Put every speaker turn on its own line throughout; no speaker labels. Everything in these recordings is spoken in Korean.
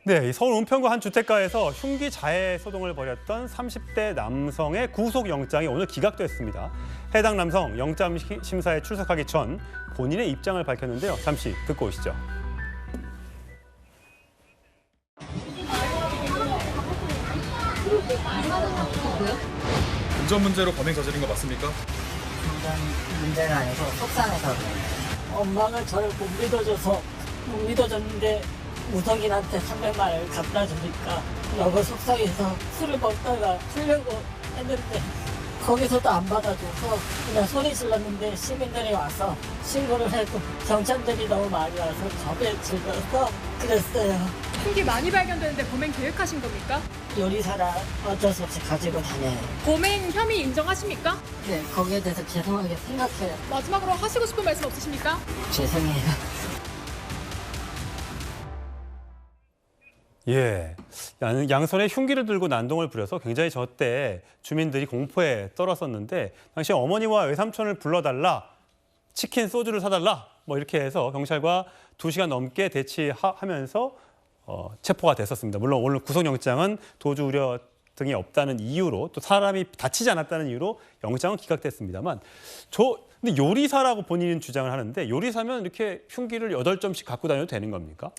네, 서울 은평구 한 주택가에서 흉기 자해 소동을 벌였던 30대 남성의 구속영장이 오늘 기각됐습니다. 해당 남성 영장 심사에 출석하기 전 본인의 입장을 밝혔는데요. 잠시 듣고 오시죠.
운전 문제로 범행 저지른 거 맞습니까?
운전 문제가 아니고 속상해서
엄마가 저를 못 믿어줬는데 우석이한테 300만 원을 갖다 주니까 너무 속상해서 술을 먹다가 쓰려고 했는데 거기서도 안 받아줘서 그냥 소리 질렀는데 시민들이 와서 신고를 해도 경찰들이 너무 많이 와서 겁에 질려서 그랬어요.
흉기 많이 발견되는데 범행 계획하신 겁니까?
요리사라 어쩔 수 없이 가지고 다녀요.
범행 혐의 인정하십니까?
네, 거기에 대해서 죄송하게 생각해요.
마지막으로 하시고 싶은 말씀 없으십니까?
죄송해요.
예, 양손에 흉기를 들고 난동을 부려서 굉장히 저때 주민들이 공포에 떨었었는데 당시 어머니와 외삼촌을 불러달라, 치킨, 소주를 사달라 뭐 이렇게 해서 경찰과 2시간 넘게 대치하면서 체포가 됐었습니다. 물론 오늘 구속영장은 도주 우려 등이 없다는 이유로 또 사람이 다치지 않았다는 이유로 영장은 기각됐습니다만 근데 요리사라고 본인은 주장을 하는데 요리사면 이렇게 흉기를 8점씩 갖고 다녀도 되는 겁니까?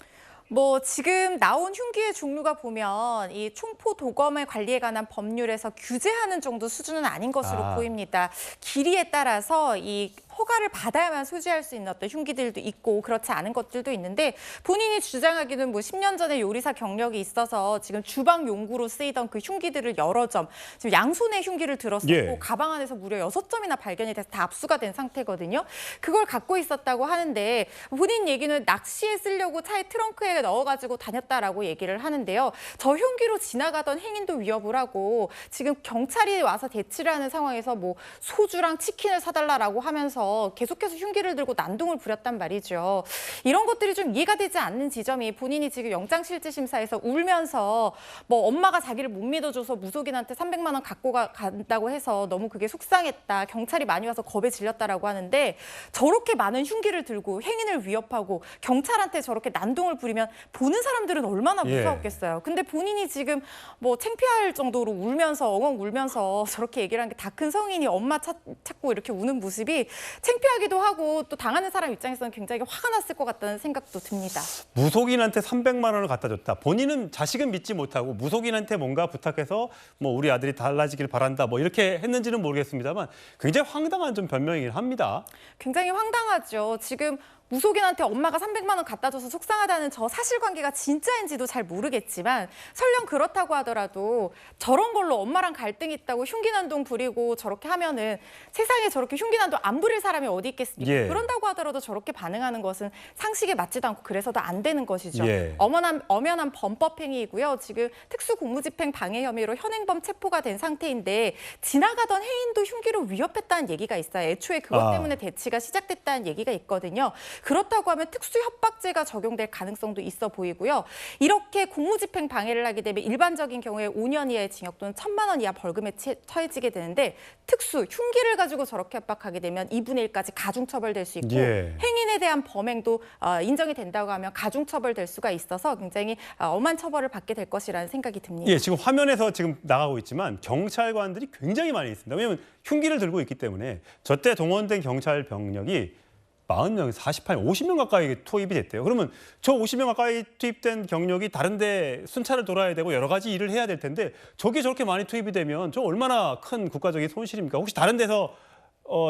뭐 지금 나온 흉기의 종류가 보면 이 총포 도검의 관리에 관한 법률에서 규제하는 정도 수준은 아닌 것으로 보입니다. 길이에 따라서 이 허가를 받아야만 소지할 수 있는 어떤 흉기들도 있고 그렇지 않은 것들도 있는데 본인이 주장하기는 뭐 10년 전에 요리사 경력이 있어서 지금 주방 용구로 쓰이던 그 흉기들을 여러 점, 지금 양손에 흉기를 들었었고
예.
가방 안에서 무려 6점이나 발견이 돼서 다 압수가 된 상태거든요. 그걸 갖고 있었다고 하는데 본인 얘기는 낚시에 쓰려고 차에 트렁크에 넣어가지고 다녔다라고 얘기를 하는데요. 저 흉기로 지나가던 행인도 위협을 하고 지금 경찰이 와서 대치를 하는 상황에서 뭐 소주랑 치킨을 사달라라고 하면서 계속해서 흉기를 들고 난동을 부렸단 말이죠. 이런 것들이 좀 이해가 되지 않는 지점이 본인이 지금 영장실질심사에서 울면서 뭐 엄마가 자기를 못 믿어줘서 무속인한테 300만 원 갖고 간다고 해서 너무 그게 속상했다. 경찰이 많이 와서 겁에 질렸다라고 하는데 저렇게 많은 흉기를 들고 행인을 위협하고 경찰한테 저렇게 난동을 부리면 보는 사람들은 얼마나 무서웠겠어요. 근데 본인이 지금 뭐 창피할 정도로 울면서 엉엉 울면서 저렇게 얘기를 하는 게 다 큰 성인이 엄마 찾고 이렇게 우는 모습이 창피하기도 하고 또 당하는 사람 입장에서는 굉장히 화가 났을 것 같다는 생각도 듭니다.
무속인한테 300만 원을 갖다 줬다. 본인은 자식은 믿지 못하고 무속인한테 뭔가 부탁해서 뭐 우리 아들이 달라지길 바란다 뭐 이렇게 했는지는 모르겠습니다만 굉장히 황당한 좀 변명이긴 합니다.
굉장히 황당하죠. 지금 무속인한테 엄마가 300만 원 갖다 줘서 속상하다는 저 사실관계가 진짜인지도 잘 모르겠지만 설령 그렇다고 하더라도 저런 걸로 엄마랑 갈등이 있다고 흉기난동 부리고 저렇게 하면은 세상에 저렇게 흉기난동 안 부릴 사람이 어디 있겠습니까?
예.
그런다고 하더라도 저렇게 반응하는 것은 상식에 맞지도 않고 그래서도 안 되는 것이죠.
예.
엄연한 범법 행위이고요. 지금 특수공무집행 방해 혐의로 현행범 체포가 된 상태인데 지나가던 행인도 흉기로 위협했다는 얘기가 있어요. 애초에 그것 때문에 대치가 시작됐다는 얘기가 있거든요. 그렇다고 하면 특수협박죄가 적용될 가능성도 있어 보이고요. 이렇게 공무집행 방해를 하게 되면 일반적인 경우에 5년 이하의 징역 또는 1,000만 원 이하 벌금에 처해지게 되는데 특수 흉기를 가지고 저렇게 협박하게 되면 2분의 1까지 가중처벌될 수 있고 행인에 대한 범행도 인정이 된다고 하면 가중처벌될 수가 있어서 굉장히 엄한 처벌을 받게 될 것이라는 생각이 듭니다.
예, 지금 화면에서 지금 나가고 있지만 경찰관들이 굉장히 많이 있습니다. 왜냐하면 흉기를 들고 있기 때문에 저때 동원된 경찰 병력이 40명, 48, 50명 가까이 투입이 됐대요. 그러면 저 50명 가까이 투입된 경력이 다른 데 순찰을 돌아야 되고 여러 가지 일을 해야 될 텐데 저게 저렇게 많이 투입이 되면 저 얼마나 큰 국가적인 손실입니까? 혹시 다른 데서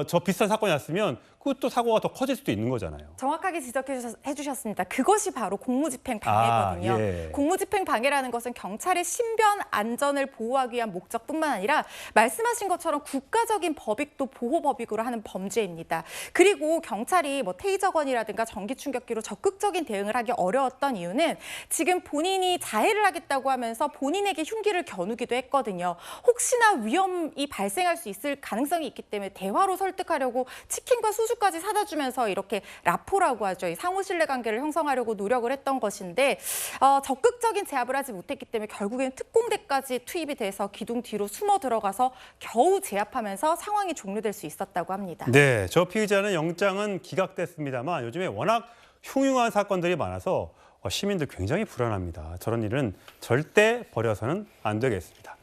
저 비슷한 사건이 났으면 그것도 사고가 더 커질 수도 있는 거잖아요.
정확하게 지적해 주셨습니다. 그것이 바로 공무집행 방해거든요.
예.
공무집행 방해라는 것은 경찰의 신변 안전을 보호하기 위한 목적뿐만 아니라 말씀하신 것처럼 국가적인 법익도 보호 법익으로 하는 범죄입니다. 그리고 경찰이 뭐 테이저건이라든가 전기충격기로 적극적인 대응을 하기 어려웠던 이유는 지금 본인이 자해를 하겠다고 하면서 본인에게 흉기를 겨누기도 했거든요. 혹시나 위험이 발생할 수 있을 가능성이 있기 때문에 대화로 설득하려고 치킨과 소주 까지 사다 주면서 이렇게 라포라고 하죠. 이 상호 신뢰 관계를 형성하려고 노력을 했던 것인데 적극적인 제압을 하지 못했기 때문에 결국에는 특공대까지 투입이 돼서 기둥 뒤로 숨어 들어가서 겨우 제압하면서 상황이 종료될 수 있었다고 합니다.
네, 저 피의자는 영장은 기각됐습니다만 요즘에 워낙 흉흉한 사건들이 많아서 시민들 굉장히 불안합니다. 저런 일은 절대 벌여서는 안 되겠습니다.